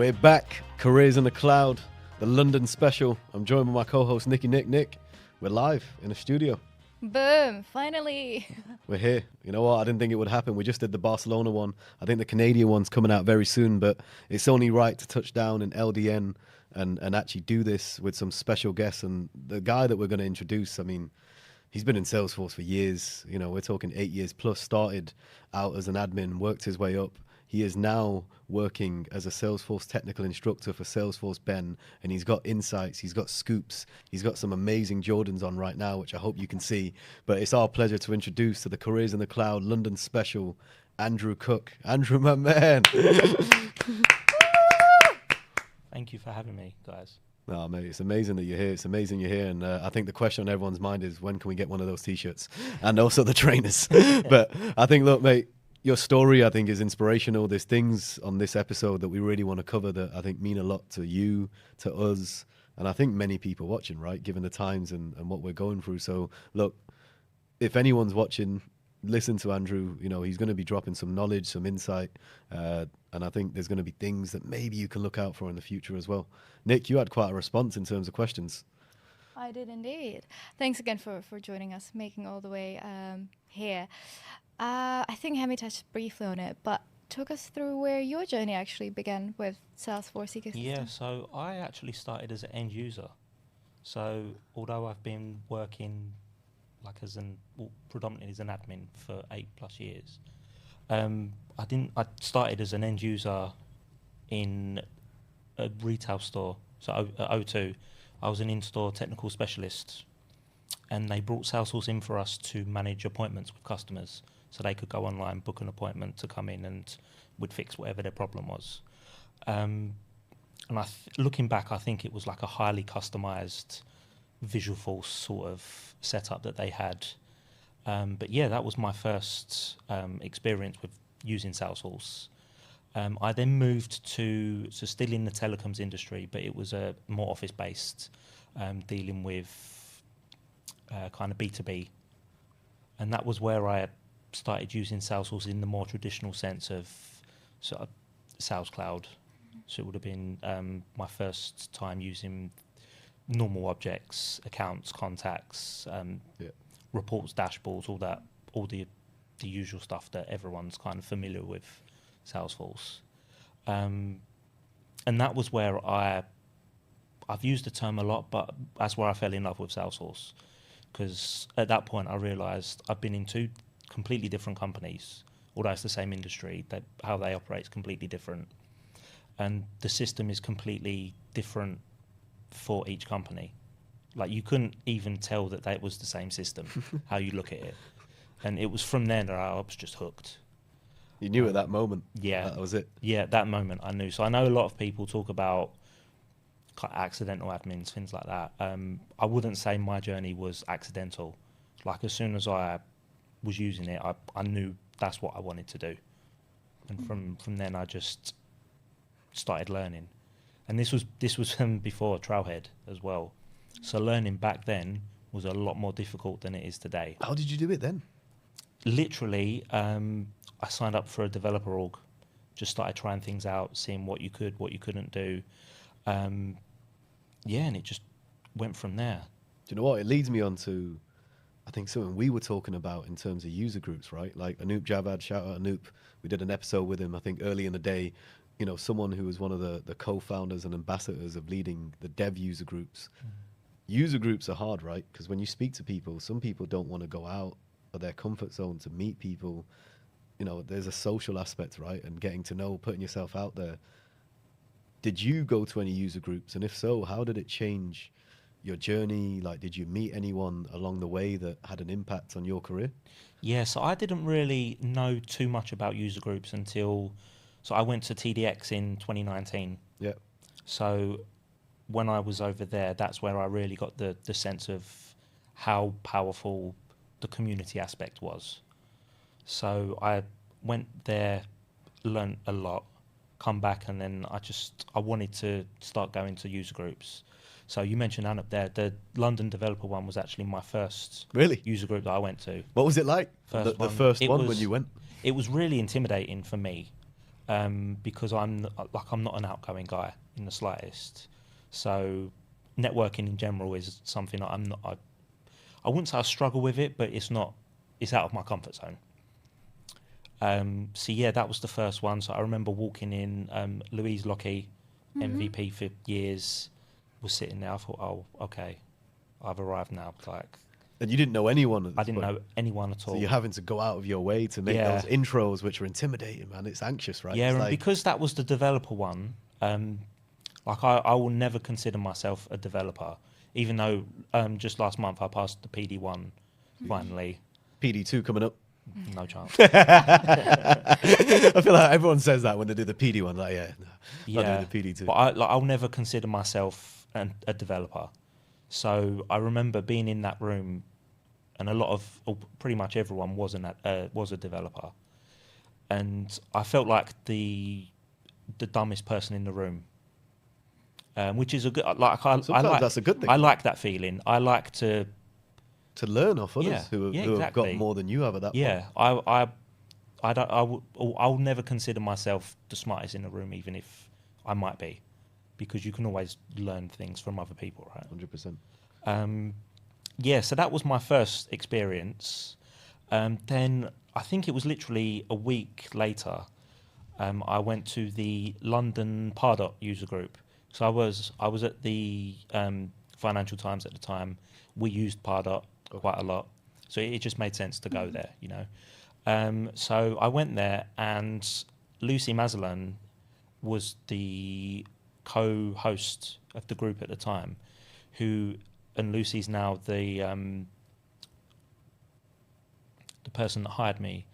We're back. Careers in the Cloud, the London special. I'm joined by my co-host Nicky Nick. We're live in the studio. Boom, finally. We're here. You know what? I didn't think it would happen. We just did the Barcelona one. I think the Canadian one's coming out very soon, but it's only right to touch down in LDN and actually do this with some special guests. And the guy that we're going to introduce, I mean, he's been in Salesforce for years. You know, we're talking 8 years plus. Started out as an admin, worked his way up. He is now working as a Salesforce Technical Instructor for Salesforce Ben, and he's got insights, he's got scoops, he's got some amazing Jordans on right now, which I hope you can see. But it's our pleasure to introduce to the Careers in the Cloud London special, Andrew Cook. Andrew, my man. Thank you for having me, guys. No, mate, it's amazing that you're here. It's amazing you're here. And I think the question on everyone's mind is, when can we get one of those T-shirts? And also the trainers. But I think, look, mate, your story, I think, is inspirational. There's things on this episode that we really want to cover that I think mean a lot to you, to us, and I think many people watching, right, given the times and what we're going through. So, look, if anyone's watching, listen to Andrew. You know, he's going to be dropping some knowledge, some insight, and I think there's going to be things that maybe you can look out for in the future as well. Nick, you had quite a response in terms of questions. I did indeed. Thanks again for joining us, making all the way here. I think Hemi touched briefly on it, but took us through where your journey actually began with Salesforce Ecosystem. Yeah, so I actually started as an end user. So although I've been working predominantly as an admin for 8+ years, I started as an end user in a retail store. So at O2, I was an in-store technical specialist, and they brought Salesforce in for us to manage appointments with customers. So they could go online, book an appointment to come in, and we'd fix whatever their problem was. And looking back, I think it was like a highly customized Visualforce sort of setup that they had. But yeah, that was my first experience with using Salesforce. I then moved to still in the telecoms industry, but it was a more office-based, dealing with kind of B2B. And that was where I started using Salesforce in the more traditional sense of sort of Sales Cloud. So it would have been my first time using normal objects, accounts, contacts, reports, dashboards, all the usual stuff that everyone's kind of familiar with Salesforce. And that was where I've used the term a lot, but that's where I fell in love with Salesforce. Because at that point I realised I've been in two completely different companies, although it's the same industry, that how they operate is completely different. And the system is completely different for each company. Like, you couldn't even tell that was the same system, how you look at it. And it was from then that I was just hooked. You knew at that moment. Yeah. That was it. Yeah, at that moment I knew. So I know a lot of people talk about accidental admins, things like that. I wouldn't say my journey was accidental. Like, as soon as I was using it, I knew that's what I wanted to do. And from then I just started learning. And this was before Trailhead as well. So learning back then was a lot more difficult than it is today. How did you do it then? Literally, I signed up for a developer org, just started trying things out, seeing what you could, what you couldn't do. And it just went from there. Do you know what? It leads me on to, I think, something we were talking about in terms of user groups, right? Like Anoop Javad, shout out Anoop. We did an episode with him, I think, early in the day. You know, someone who was one of the co-founders and ambassadors of leading the dev user groups. User groups are hard, right? Because when you speak to people, some people don't want to go out of their comfort zone to meet people. You know, there's a social aspect, right? And getting to know, putting yourself out there. Did you go to any user groups? And if so, how did it change your journey? Like, did you meet anyone along the way that had an impact on your career? Yeah, so I didn't really know too much about user groups until, so I went to TDX in 2019. Yeah. So when I was over there, that's where I really got the sense of how powerful the community aspect was. So I went there, learned a lot, come back, and then I wanted to start going to user groups. So you mentioned Anup there. The London developer one was actually my first user group that I went to. What was it like? The first one when you went? It was really intimidating for me. because I'm not an outgoing guy in the slightest. So networking in general is something that I wouldn't say I struggle with it, but it's out of my comfort zone. So yeah, that was the first one. So I remember walking in, Louise Lockie, MVP for years, was sitting there. I thought, oh, okay, I've arrived now. And you didn't know anyone at this I didn't point. know anyone at all. So you're having to go out of your way to make those intros, which are intimidating, man. It's anxious, right? Yeah, It's and because that was the developer one, I will never consider myself a developer, even though just last month I passed the PD1 finally. PD2 coming up. No chance. I feel like everyone says that when they do the PD one. Like, not doing the PD2. But I'll never consider myself a developer. So I remember being in that room, and pretty much everyone was a developer, and I felt like the dumbest person in the room, which is a good. Sometimes that's a good thing. I like that feeling. I like to learn off others who have got more than you have at that point. Yeah, I'll never consider myself the smartest in the room, even if I might be, because you can always learn things from other people, right? 100%. Yeah, so that was my first experience. Then I think it was literally a week later, I went to the London Pardot user group. So I was at the Financial Times at the time. We used Pardot quite a lot, so it just made sense to go there, So I went there, and Lucy Mazelan was the co-host of the group at the time, and Lucy's now the person that hired me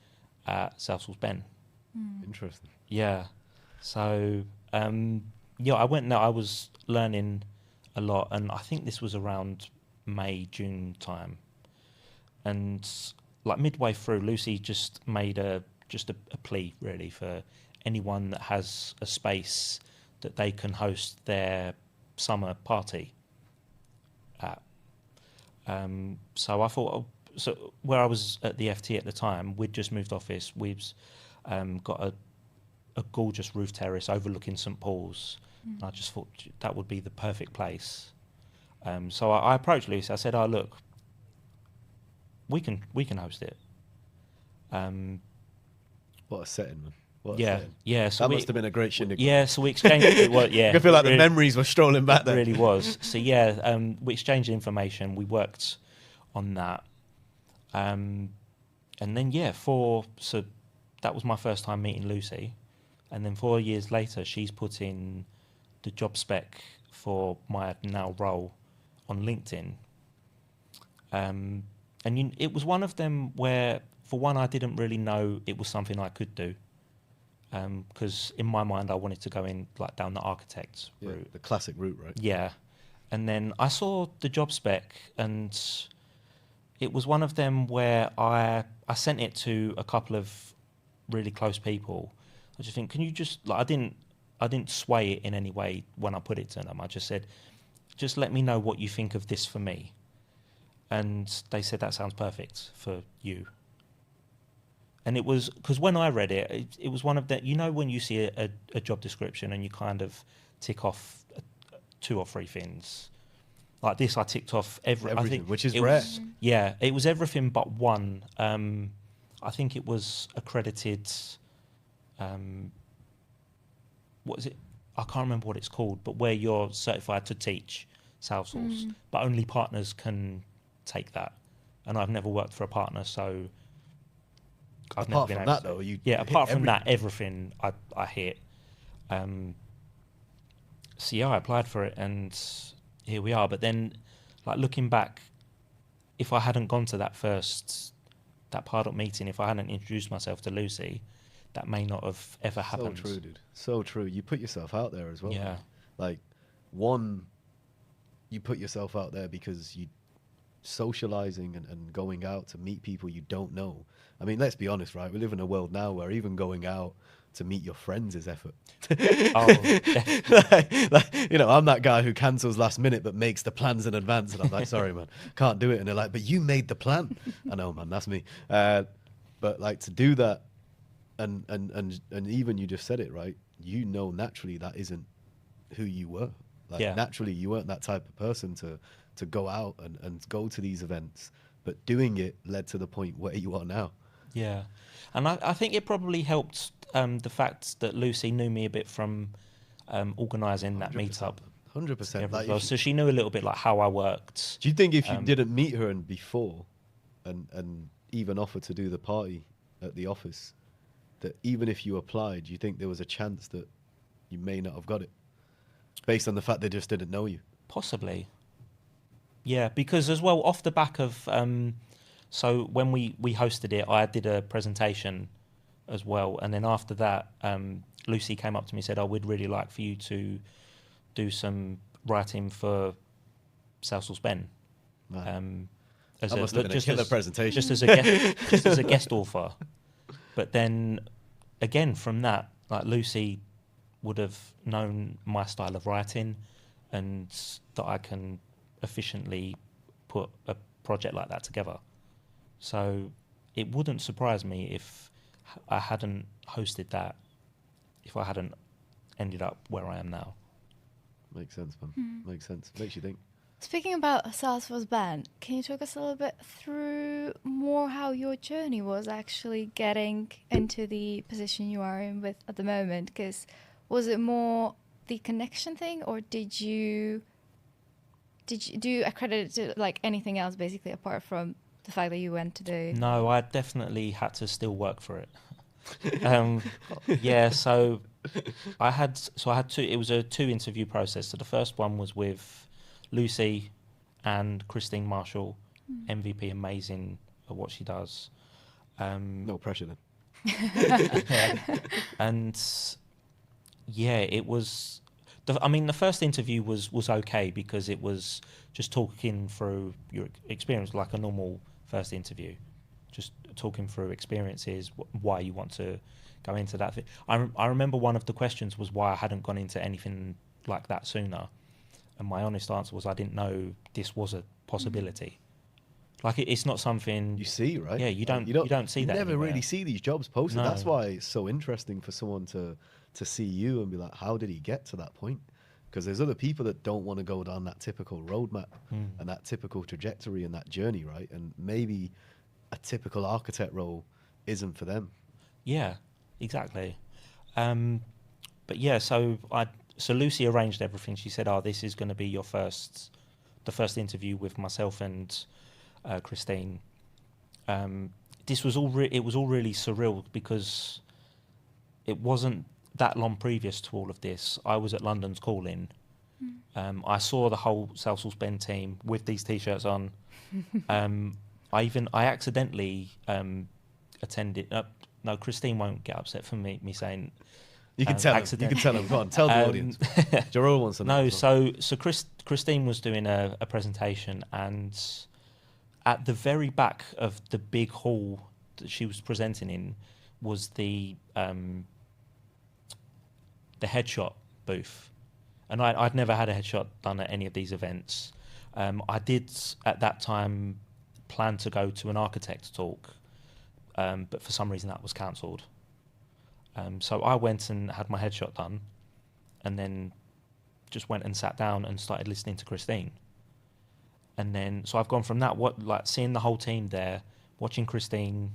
at Salesforce Ben. Interesting. Yeah. So I went there. I was learning a lot, and I think this was around May, June time. And like midway through, Lucy just made a plea really for anyone that has a space that they can host their summer party at. So I thought, so where I was at the FT at the time, we'd just moved office. We've got a gorgeous roof terrace overlooking St Paul's. And I just thought that would be the perfect place. So I approached Lucy. I said, "Oh, look, we can host it." What a setting, man. What a Yeah, setting. yeah. So That must have been a great shindig. Yeah, so we exchanged. It was, yeah, I feel like the really- memories were strolling back there. It really was. So yeah, we exchanged information. We worked on that, and then so that was my first time meeting Lucy, and then 4 years later, she's put in the job spec for my now role on LinkedIn. It was one of them where, for one, I didn't really know it was something I could do. Because in my mind, I wanted to go in down the architect's route. The classic route, right? Yeah. And then I saw the job spec, and it was one of them where I sent it to a couple of really close people. I just think, can you just, I didn't sway it in any way when I put it to them. I just said, just let me know what you think of this for me. And they said, that sounds perfect for you. And it was, because when I read it, it was one of the, when you see a job description and you kind of tick off 2 or 3 things. Like this, I ticked off everything, I think, which is rare. Yeah, it was everything but one. I think it was accredited, what is it? I can't remember what it's called, but where you're certified to teach Salesforce, but only partners can take that. And I've never worked for a partner, so I've never been able to. Though, apart from that, everything I hit. So yeah, I applied for it, and here we are. But then, looking back, if I hadn't gone to that Pardot meeting, if I hadn't introduced myself to Lucy, that may not have ever happened. So true, dude. So true. You put yourself out there as well. Yeah. You put yourself out there because you socializing and going out to meet people you don't know. I mean, let's be honest, right? We live in a world now where even going out to meet your friends is effort. I'm that guy who cancels last minute but makes the plans in advance, and I'm like, sorry, man, can't do it. And they're like, but you made the plan. I know, man, that's me. But to do that And even you just said it, right? You know, naturally that isn't who you were. Like Yeah. naturally you weren't that type of person to go out and go to these events, but doing it led to the point where you are now. Yeah, and I think it probably helped the fact that Lucy knew me a bit from organising that 100%, meetup 100%. together Like as well. if you, So she knew a little bit like how I worked. do you think if you Um, didn't meet her and before and even offer to do the party at the office, that even if you applied, do you think there was a chance that you may not have got it based on the fact they just didn't know you? Possibly. Yeah, because as well off the back of so when we hosted it, I did a presentation as well, and then after that, Lucy came up to me and said, "Oh, we'd really like for you to do some writing for Salesforce Ben." Man, As that must have been a killer presentation. just as a guest, just as a guest author. But then again, from that, like Lucy would have known my style of writing, and that I can efficiently put a project like that together. So it wouldn't surprise me if I hadn't hosted that, if I hadn't ended up where I am now. Makes sense, man. Makes sense. Makes you think. Speaking about Salesforce Ben, can you talk us a little bit through more how your journey was actually getting into the position you are in with at the moment? Because was it more the connection thing, or did you do you accredit it to like anything else basically apart from the fact that you went to the? No, I definitely had to still work for it. Yeah, so I had two. It was a 2 interview process. So the first one was with Lucy and Christine Marshall, MVP, amazing at what she does. No pressure then. And yeah, it was. The first interview was okay because it was just talking through your experience like a normal first interview, just talking through experiences, why you want to go into that. I remember one of the questions was why I hadn't gone into anything like that sooner, and my honest answer was I didn't know this was a possibility. Like it's not something You see, right? Yeah, you Like, don't see you that never anywhere. really see these jobs posted. No. That's why it's so interesting for someone to see you and be like, how did he get to that point? Because there's other people that don't want to go down that typical roadmap and that typical trajectory and that journey, right? And maybe a typical architect role isn't for them. Yeah, exactly. But yeah, so Lucy arranged everything. She said, "Oh, this is going to be the first interview with myself and Christine." This was it was all really surreal because it wasn't that long previous to all of this. I was at London's Calling. I saw the whole Salesforce Ben team with these t-shirts on. I accidentally attended. No, Christine won't get upset for me saying. You can tell him. You accident- can tell him. Go on, tell the audience. Jerome wants to know. No, as well. so Christine was doing a presentation, and at the very back of the big hall that she was presenting in was the headshot booth, and I'd never had a headshot done at any of these events. I did at that time plan to go to an architect talk, but for some reason that was cancelled. So I went and had my headshot done, and then just went and sat down and started listening to Christine. And then, so I've gone from that, seeing the whole team there, watching Christine,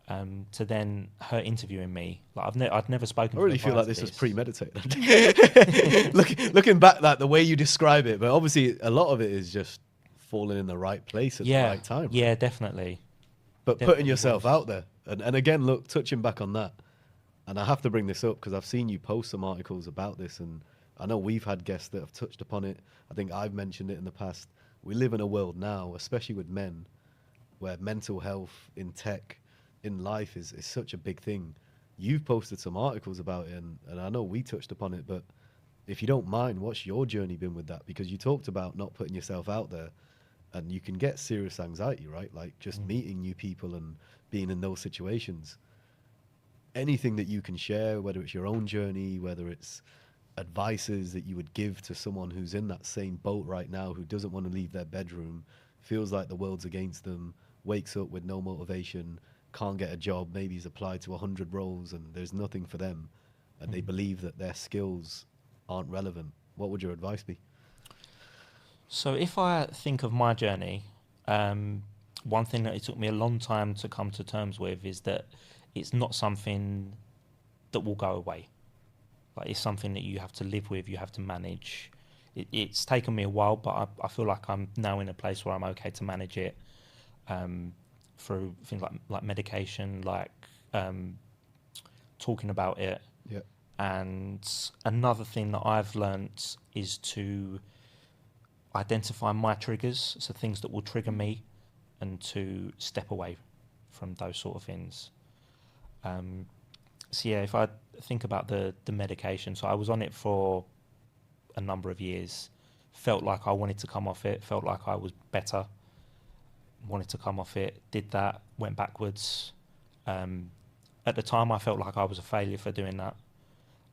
to then her interviewing me. Like I'd never spoken. I to really her feel prior like to this was premeditated. Looking back, like the way you describe it, but obviously a lot of it is just falling in the right place at the right time. Yeah, definitely. But Definitely putting yourself was. out there, and again, look, touching back on that, and I have to bring this up because I've seen you post some articles about this, and I know we've had guests that have touched upon it. I think I've mentioned it in the past. We live in a world now, especially with men, where mental health in tech, in life is such a big thing. You've posted some articles about it, and I know we touched upon it, but if you don't mind, what's your journey been with that? Because you talked about not putting yourself out there, and you can get serious anxiety, right? Like just meeting new people and being in those situations. Anything that you can share, whether it's your own journey, whether it's advices that you would give to someone who's in that same boat right now, who doesn't want to leave their bedroom, feels like the world's against them, wakes up with no motivation, can't get a job, maybe he's applied to 100 roles and there's nothing for them, and they believe that their skills aren't relevant, what would your advice be? So if I think of my journey, one thing that it took me a long time to come to terms with is that it's not something that will go away. Like, it's something that you have to live with, you have to manage. It's taken me a while, but I feel like I'm now in a place where I'm okay to manage it, through things like medication, like talking about it. Yeah. And another thing that I've learnt is to identify my triggers, so things that will trigger me, and to step away from those sort of things. So yeah, if I think about the medication, so I was on it for a number of years, felt like I wanted to come off it, felt like I was better, wanted to come off it, did that, went backwards. At the time I felt like I was a failure for doing that,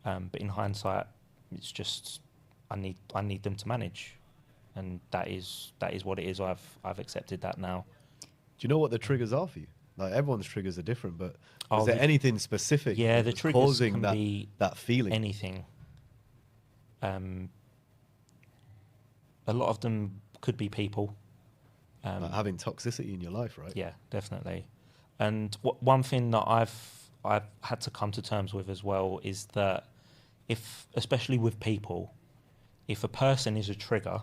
but in hindsight it's just I need them to manage, and that is what it is. I've accepted that now. Do you know what the triggers are for you? Like, everyone's triggers are different, but is there the- anything specific Yeah, the that's triggers causing can be that feeling? anything. A lot of them could be people. Like having toxicity in your life, right? Yeah, definitely. And one thing that I've had to come to terms with as well is that if, especially with people, if a person is a trigger,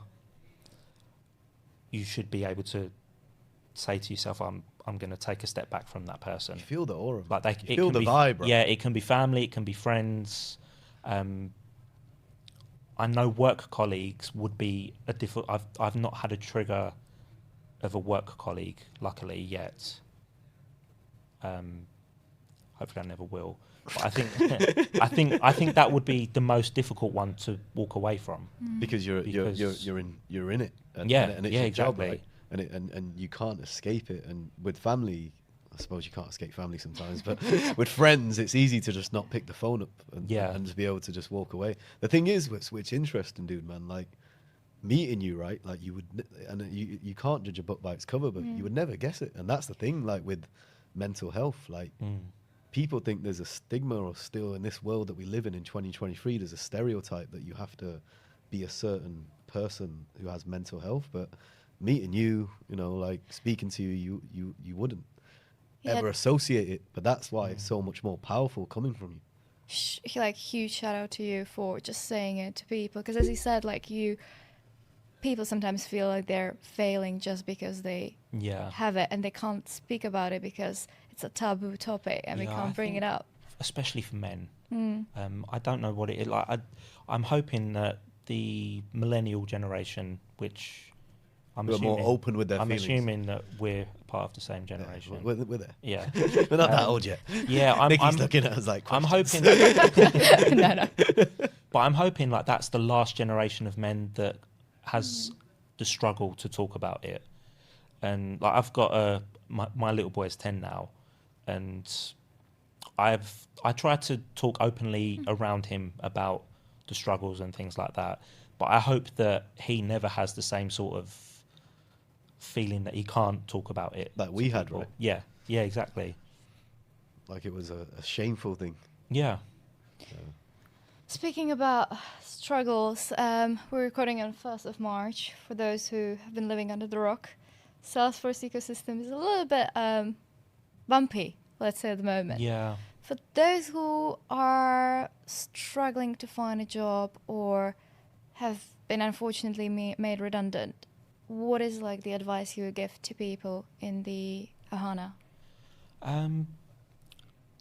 you should be able to say to yourself, I'm going to take a step back from that person. You feel the aura. Like You feel the vibe, right? Yeah, it can be family, it can be friends. I know work colleagues would be a difficult. I've not had a trigger of a work colleague, luckily, yet. Hopefully, I never will. But I think I think that would be the most difficult one to walk away from. Because you're in it. And, Yeah, and it's yeah, your exactly. job, right? And you can't escape it. And with family, I suppose you can't escape family sometimes, but with friends, it's easy to just not pick the phone up and just be able to just walk away. The thing is, which interesting, dude, man, like meeting you, right? Like you can't judge a book by its cover, but you would never guess it. And that's the thing, like with mental health, like people think there's a stigma, or still in this world that we live in 2023, there's a stereotype that you have to be a certain person who has mental health. But meeting you, like speaking to you wouldn't ever associate it, but that's why it's so much more powerful coming from you. Like, huge shout out to you for just saying it to people, because as you said, like, people sometimes feel like they're failing just because they have it, and they can't speak about it because it's a taboo topic and we can't bring it up, especially for men. I don't know what it is like. I'm hoping that the millennial generation, which We're more open with their feelings. I'm assuming that we're part of the same generation. Yeah, we're there. Yeah. We're not that old yet. Yeah, Nikki's looking at us like, I'm questions. hoping no. But I'm hoping like that's the last generation of men that has the struggle to talk about it. And like, I've got my little boy is 10 now, and I try to talk openly around him about the struggles and things like that. But I hope that he never has the same sort of feeling that he can't talk about it. Like we had, right? Yeah, exactly. Like it was a shameful thing. Yeah. Speaking about struggles, we're recording on 1st of March. For those who have been living under the rock, Salesforce Ecosystem is a little bit bumpy, let's say, at the moment. Yeah. For those who are struggling to find a job or have been unfortunately made redundant, what is like the advice you would give to people in the Ahana?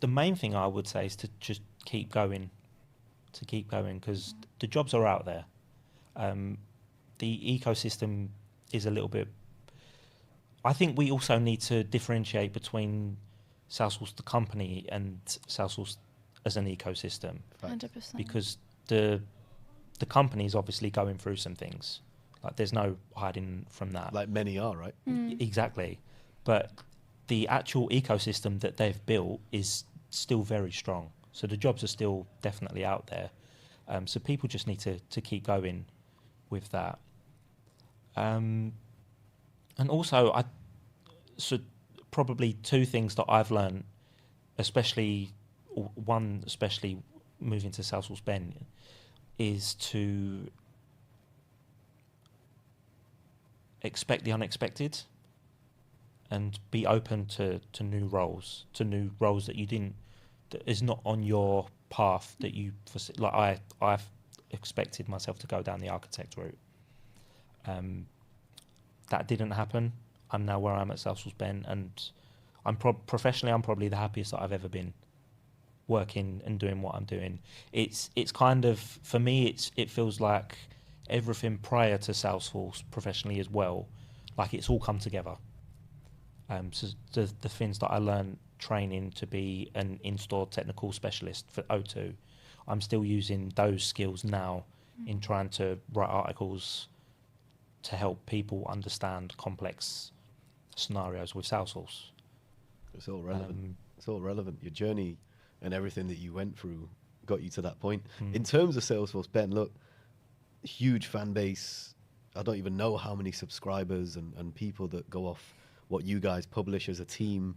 The main thing I would say is to just keep going, because the jobs are out there. The ecosystem is a little bit. I think we also need to differentiate between Salesforce the company and Salesforce as an ecosystem. 100%. Because the company is obviously going through some things. Like, there's no hiding from that. Like many are, right? Exactly. But the actual ecosystem that they've built is still very strong. So the jobs are still definitely out there. So people just need to keep going with that. And also, probably two things that I've learned, especially moving to Salesforce Ben, is to expect the unexpected and be open to new roles that you didn't, that is not on your path that you, like I've expected myself to go down the architect route. That didn't happen. I'm now where I'm at Salesforce Ben, and I'm professionally, I'm probably the happiest that I've ever been working and doing what I'm doing. It's kind of, for me, it feels like everything prior to Salesforce professionally as well, like it's all come together. So the things that I learned training to be an in-store technical specialist for O2, I'm still using those skills now in trying to write articles to help people understand complex scenarios with Salesforce. It's all relevant. It's all relevant. Your journey and everything that you went through got you to that point. In terms of Salesforce Ben, look, huge fan base. I don't even know how many subscribers and people that go off what you guys publish as a team,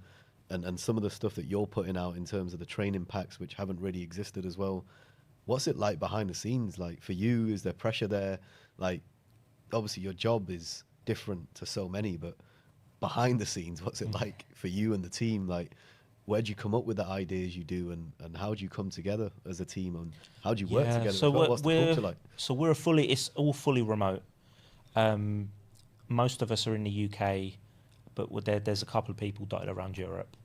and some of the stuff that you're putting out in terms of the training packs, which haven't really existed as well. What's it like behind the scenes? Like for you, is there pressure there? Like obviously your job is different to so many, but behind the scenes, what's it like for you and the team? Like where'd you come up with the ideas you do, and how do you come together as a team, and how do you work together? So what's the culture like? So it's all fully remote. Most of us are in the UK, but there's a couple of people dotted around Europe.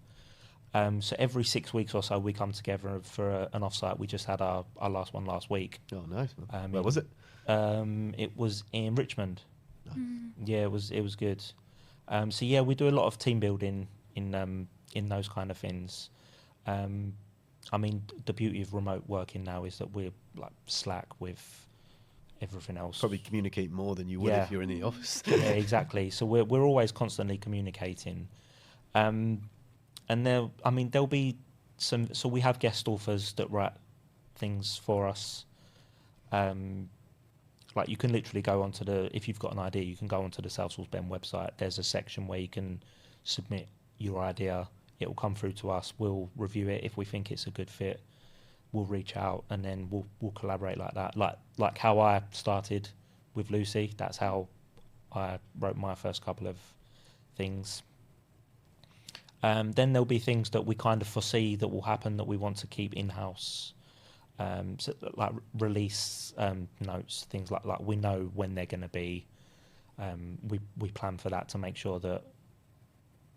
So every 6 weeks or so we come together for an offsite. We just had our last one last week. Oh, nice, man. Where was it? It was in Richmond. Nice. Yeah, it was good. So yeah, we do a lot of team building in those kind of things. I mean, the beauty of remote working now is that we're like Slack with everything else. Probably communicate more than you would if you're in the office. Yeah, exactly. So we're always constantly communicating. And there'll be some. So we have guest authors that write things for us. Like you can literally go onto if you've got an idea, you can go onto the Salesforce Ben website. There's a section where you can submit your idea. It will come through to us. We'll review it. If we think it's a good fit, we'll reach out, and then we'll collaborate like that. Like how I started with Lucy. That's how I wrote my first couple of things. Then there'll be things that we kind of foresee that will happen that we want to keep in-house. So like release notes, things like we know when they're going to be. We plan for that to make sure that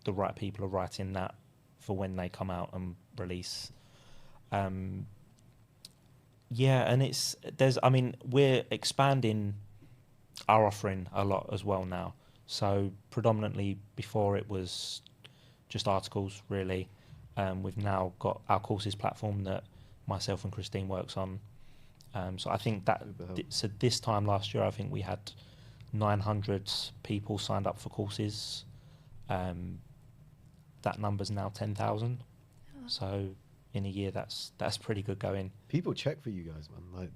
the right people are writing that for when they come out and release. Yeah, and we're expanding our offering a lot as well now. So predominantly before it was just articles, really. We've now got our courses platform that myself and Christine works on. So I think so this time last year, I think we had 900 people signed up for courses. That number's now 10,000. Oh. So in a year, that's pretty good going. People check for you guys, man. Like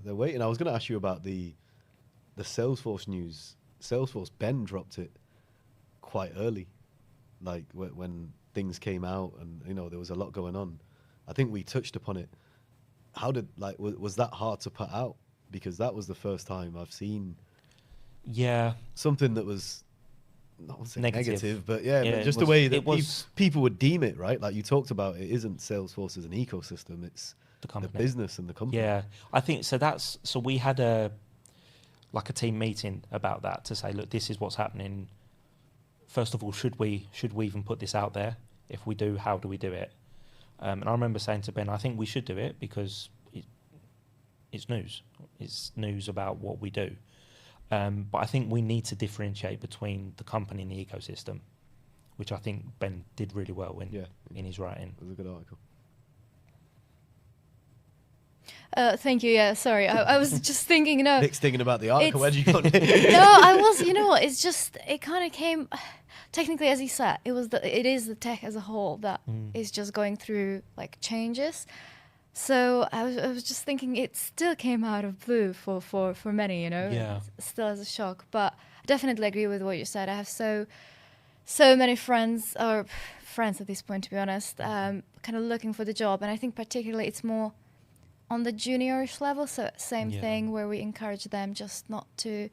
they're waiting. I was going to ask you about the Salesforce news. Salesforce Ben dropped it quite early, like when things came out, and there was a lot going on. I think we touched upon it. How did was that hard to put out? Because that was the first time I've seen something that was not negative, but but just the way that people would deem it, right? Like you talked about, it isn't Salesforce as an ecosystem; it's the business and the company. Yeah, I think so. So we had a team meeting about that to say, look, this is what's happening. First of all, should we even put this out there? If we do, how do we do it? And I remember saying to Ben, I think we should do it because it's news. It's news about what we do. But I think we need to differentiate between the company and the ecosystem, which I think Ben did really well in his writing. It was a good article. Thank you. Yeah, sorry. I was just thinking, Nick's thinking about the article. Where'd you go? No, I was, it's just, it kind of came, technically, as he said, it is the tech as a whole that is just going through changes. So I was just thinking it still came out of blue for many, Yeah. still as a shock. But I definitely agree with what you said. I have so so many friends or friends at this point, to be honest, kind of looking for the job. And I think particularly it's more on the juniorish level. So same thing where we encourage them just not to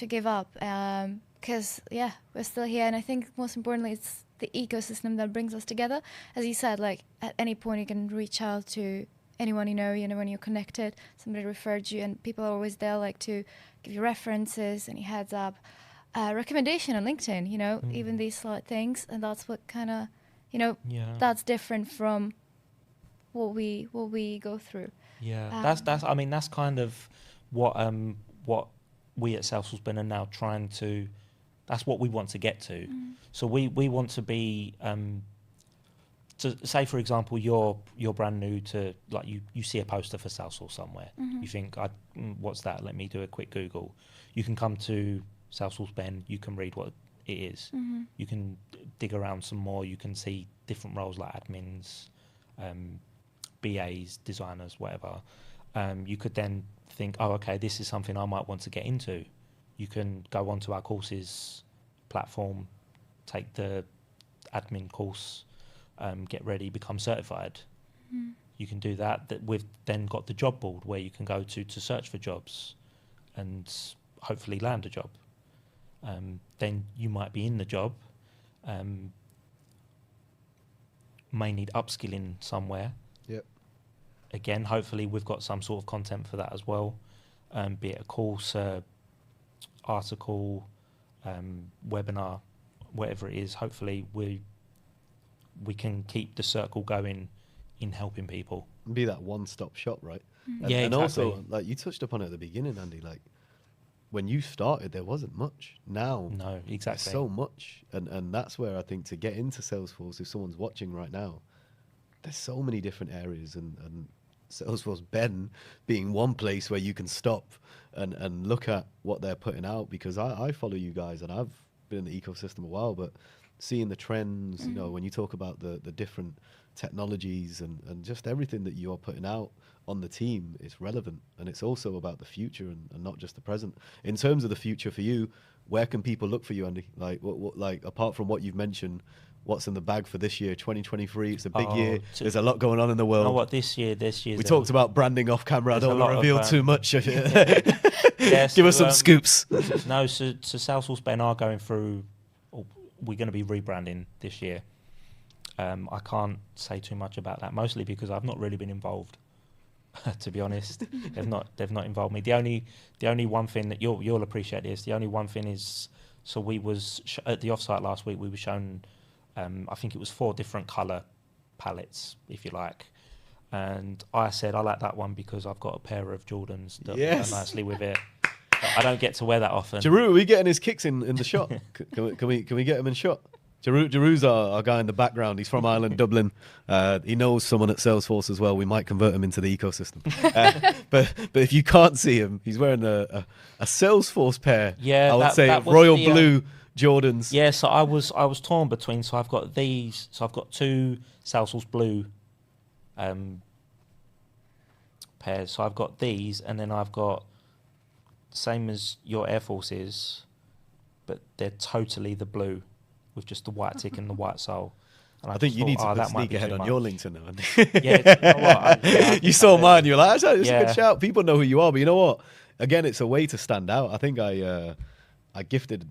give up. Because we're still here. And I think most importantly, it's the ecosystem that brings us together. As you said, like at any point you can reach out to anyone you know, when you're connected, somebody referred you, and people are always there like to give you references, any heads up. Recommendation on LinkedIn, even these slight things, and that's what kind of, that's different from what we go through. Yeah, that's kind of what we at Salesforce Ben are now trying to. That's what we want to get to. So we want to be. To say, for example, you're brand new to, like, you see a poster for Salesforce somewhere. You think, what's that? Let me do a quick Google. You can come to Salesforce Ben, you can read what it is. You can dig around some more. You can see different roles like admins, BAs, designers, whatever. You could then think, oh, okay, this is something I might want to get into. You can go onto our courses platform, take the admin course, get ready, become certified. You can do that. We've then got the job board where you can go to search for jobs and hopefully land a job. Then you might be in the job, may need upskilling somewhere. Yep. Again, hopefully we've got some sort of content for that as well, be it a course, article, webinar, whatever it is. Hopefully we can keep the circle going in helping people. Be that one-stop shop, right? Yeah, and exactly. also, like you touched upon it at the beginning, Andy, like when you started, there wasn't much. Now, No, exactly. so much. And that's where I think to get into Salesforce, if someone's watching right now, there's so many different areas, and Salesforce Ben being one place where you can stop and look at what they're putting out, because I follow you guys and I've been in the ecosystem a while, but seeing the trends, when you talk about the different technologies and just everything that you're putting out on the team is relevant, and it's also about the future and not just the present. In terms of the future for you, where can people look for you, Andy? Like what like apart from what you've mentioned, what's in the bag for this year, 2023? It's a big year. There's a lot going on in the world. You know what, this year we talked about branding off camera. I don't want to reveal too much of it. Yes, Give us some scoops. No, so Salesforce Ben are going through. We're going to be rebranding this year. I can't say too much about that, mostly because I've not really been involved. To be honest, they've not involved me. The only one thing that you'll appreciate is the only one thing is, so we was at the offsite last week. We were shown, I think it was 4 different color palettes, if you like, and I said I like that one because I've got a pair of Jordans that go nicely with it. But I don't get to wear that often. Giroud, are we getting his kicks in the shot? Can we get him in shot? Giroud's our guy in the background. He's from Ireland, Dublin. He knows someone at Salesforce as well. We might convert him into the ecosystem. But if you can't see him, he's wearing a Salesforce pair. Yeah, I would say that was royal the, blue Jordans. Yeah, so I was torn between. So I've got these. So I've got 2 Salesforce blue pairs. So I've got these, and then I've got same as your Air Forces, but they're totally the blue with just the white tick and the white sole. And I think you need to put sneak ahead on your LinkedIn now, Andy. Yeah, you know what? You saw mine. You're like, it's a good shout. People know who you are, but you know what? Again, it's a way to stand out. I think I gifted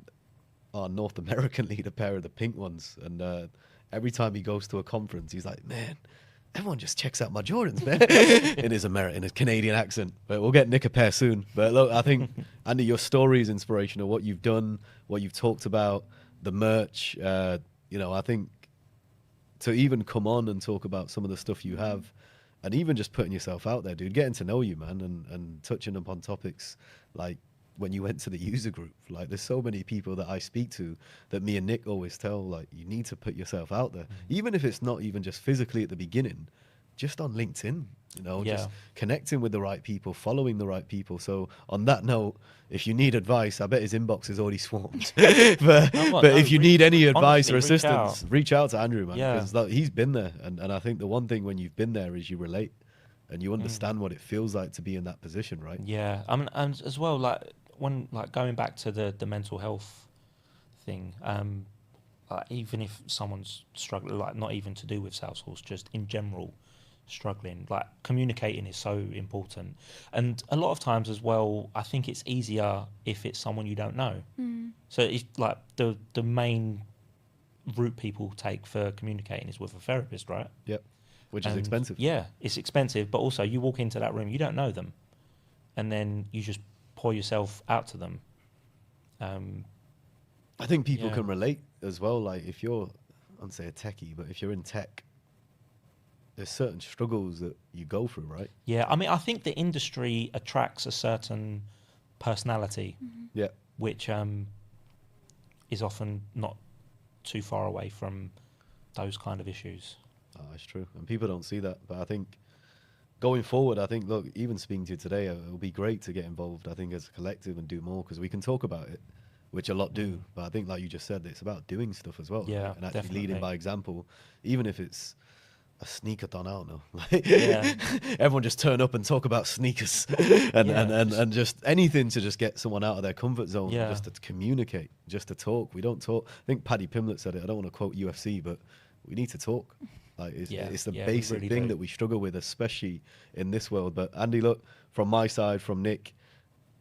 our North American lead a pair of the pink ones, and every time he goes to a conference, he's like, man, everyone just checks out my Jordans, man, in his Canadian accent. But we'll get Nick a pair soon. But look, I think, Andy, your story is inspirational. What you've done, what you've talked about, the merch, I think to even come on and talk about some of the stuff you have, and even just putting yourself out there, dude, getting to know you, man, and touching upon topics like when you went to the user group. Like, there's so many people that I speak to that me and Nick always tell, like, you need to put yourself out there, even if it's not even just physically at the beginning, just on LinkedIn, just connecting with the right people, following the right people. So on that note, if you need advice, I bet his inbox is already swarmed. but if you need any advice or assistance, reach out to Andrew, man, because he's been there. And I think the one thing when you've been there is you relate and you understand what it feels like to be in that position, right? Yeah, and as well, like when going back to the mental health thing, even if someone's struggling, like not even to do with Salesforce, just in general struggling, like communicating is so important. And a lot of times as well, I think it's easier if it's someone you don't know. So it's like the main route people take for communicating is with a therapist, right? Yep. Which is expensive. Yeah, it's expensive, but also you walk into that room, you don't know them, and then you just pour yourself out to them. I think people can relate as well. Like if you're, I wouldn't say a techie, but if you're in tech, there's certain struggles that you go through, right? Yeah, I mean, I think the industry attracts a certain personality, Yeah. which is often not too far away from those kind of issues. Oh, that's true. And people don't see that. But I think going forward, I think, look, even speaking to you today, it'll be great to get involved, I think, as a collective and do more, because we can talk about it, which a lot do. But I think, like you just said, it's about doing stuff as well. Yeah, right? And actually definitely. leading by example, even if it's a sneaker-thon, I don't know. Like, Yeah. everyone just turn up and talk about sneakers and just anything to just get someone out of their comfort zone, Yeah. just to communicate, just to talk. We don't talk. I think Paddy Pimblett said it. I don't want to quote UFC, but we need to talk. Like it's the we basic really thing do. that we struggle with, especially in this world. But Andy, look, from my side, from Nick,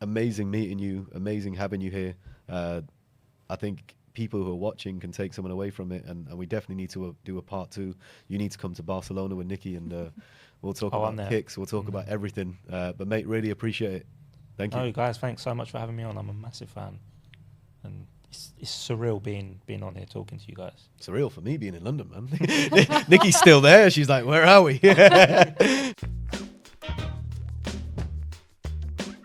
amazing meeting you, amazing having you here. I think people who are watching can take someone away from it, and we definitely need to do a part 2. You need to come to Barcelona with Nikki, and we'll talk I'm about there. kicks, we'll talk about everything. But mate, really appreciate it. Thank you. Oh, guys, thanks so much for having me on. I'm a massive fan, and it's surreal being on here talking to you guys. Surreal for me being in London, man. Nikki's still there. She's like, where are we?